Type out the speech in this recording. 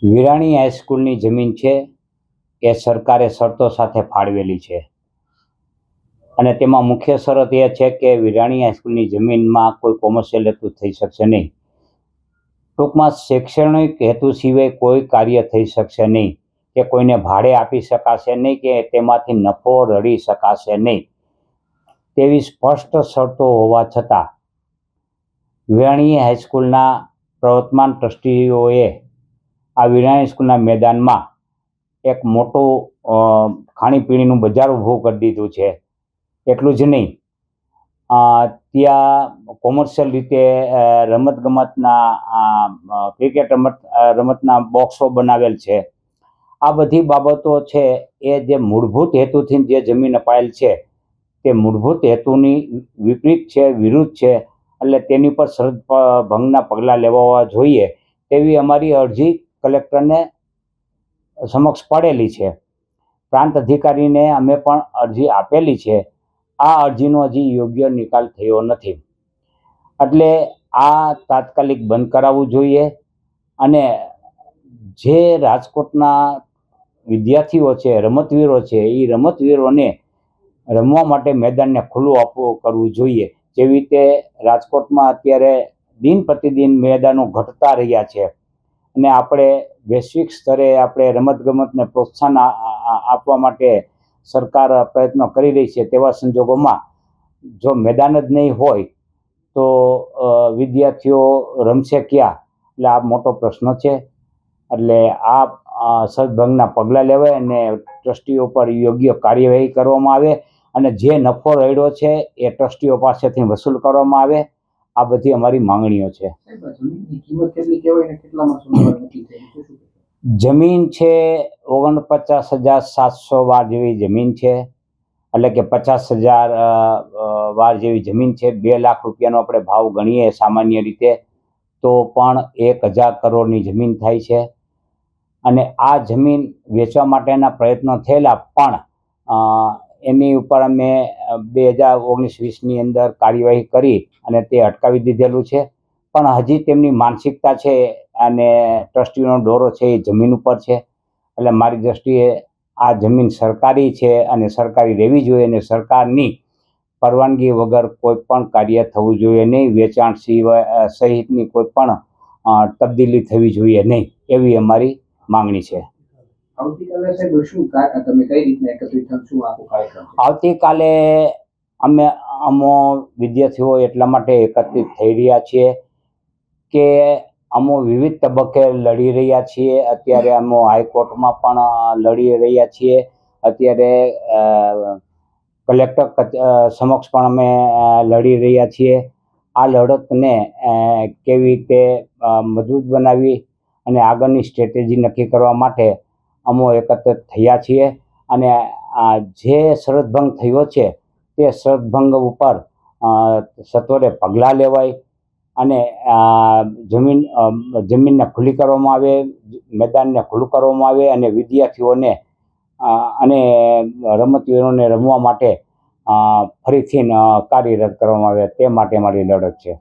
વિરાણી હાઈસ્કૂલની જમીન છે એ સરકારે શરતો સાથે ફાળવેલી છે અને તેમાં મુખ્ય શરત એ છે કે વિરાણી હાઈસ્કૂલની જમીનમાં કોઈ કોમર્શિયલ હેતુ થઈ શકશે નહીં. ટૂંકમાં શૈક્ષણિક હેતુ સિવાય કોઈ કાર્ય થઈ શકશે નહીં, કે કોઈને ભાડે આપી શકાશે નહીં, કે તેમાંથી નફો રળી શકાશે નહીં, તેવી સ્પષ્ટ શરતો હોવા છતાં વિરાણી હાઈસ્કૂલના પ્રવર્તમાન ટ્રસ્ટીઓએ આ વિરાણી સ્કૂલના મેદાનમાં એક મોટું ખાણીપીણીનું બજાર ઊભું કરી દીધું છે. એટલું જ નહીં, ત્યાં કોમર્શિયલ રીતે રમતગમતના ક્રિકેટ રમતના બોક્સો બનાવેલ છે. આ બધી બાબતો છે એ જે મૂળભૂત હેતુથી જે જમીન અપાયેલ છે તે મૂળભૂત હેતુની વિપરીત છે, વિરુદ્ધ છે. એટલે તેની પર શરત ભંગના પગલાં લેવા જોઈએ તેવી અમારી અરજી કલેક્ટરને સમક્ષ પડેલી છે. પ્રાંત અધિકારીને અમે પણ અરજી આપેલી છે. આ અરજીનો હજી યોગ્ય નિકાલ થયો નથી. એટલે આ તાત્કાલિક બંધ કરાવવું જોઈએ અને જે રાજકોટના વિદ્યાર્થીઓ છે, રમતવીરો છે, એ રમતવીરોને રમવા માટે મેદાનને ખુલ્લું કરવું જોઈએ. જેવી રીતે રાજકોટમાં અત્યારે દિન પ્રતિદિન મેદાનો ઘટતા રહ્યા છે અને આપણે વૈશ્વિક સ્તરે આપણે રમતગમતને પ્રોત્સાહન આપવા માટે સરકાર પ્રયત્નો કરી રહી છે. તેવા સંજોગોમાં જો મેદાન જ નહીં હોય તો વિદ્યાર્થીઓ રમશે ક્યાં? એટલે આ મોટો પ્રશ્ન છે. એટલે આ સદભંગના પગલાં લેવાય અને ટ્રસ્ટીઓ પર યોગ્ય કાર્યવાહી કરવામાં આવે અને જે નફો રળ્યો છે એ ટ્રસ્ટીઓ પાસેથી વસૂલ કરવામાં આવે. આ બધી અમારી માંગણીઓ છે. જમીન છે 49,700 વાર જેવી જમીન છે, એટલે કે 50,000 વાર જેવી જમીન છે. 2 લાખ રૂપિયાનો આપણે ભાવ ગણીએ સામાન્ય રીતે તો પણ 1,000 કરોડની જમીન થાય છે. અને આ જમીન વેચવા માટેના પ્રયત્નો થયેલા પણ એની ઉપર અમે 2019-20ની અંદર કાર્યવાહી કરી અને તે અટકાવી દીધેલું છે. પણ હજી તેમની માનસિકતા છે અને ટ્રસ્ટીનો દોરો છે એ જમીન ઉપર છે. એટલે મારી દ્રષ્ટિએ આ જમીન સરકારી છે અને સરકારી રહેવી જોઈએ અને સરકારની પરવાનગી વગર કોઈ પણ કાર્ય થવું જોઈએ નહીં. વેચાણ સિવાય સહિતની કોઈ પણ તબદીલી થવી જોઈએ નહીં, એવી અમારી માંગણી છે. આવતીકાલે અમો વિદ્યાર્થીઓ એટલા માટે એકત્રિત થઈ રહ્યા છીએ કે અમો વિવિધ તબક્કે લડી રહ્યા છીએ. અત્યારે અમો હાઈકોર્ટમાં પણ લડી રહ્યા છીએ. અત્યારે કલેક્ટર સમક્ષ પણ અમે લડી રહ્યા છીએ. આ લડતને કેવી રીતે મજબૂત બનાવી અને આગળની સ્ટ્રેટેજી નક્કી કરવા માટે અમો એકત્રિત થયા છીએ. અને જે શરતભંગ થયો છે તે શરતભંગ ઉપર સત્વરે પગલાં લેવાય અને જમીનને ખુલ્લી કરવામાં આવે, મેદાનને ખુલ્લું કરવામાં આવે અને વિદ્યાર્થીઓને અને રમતવીરોને રમવા માટે ફરીથી કાર્યરત કરવામાં આવે. તે માટે મારી લડત છે.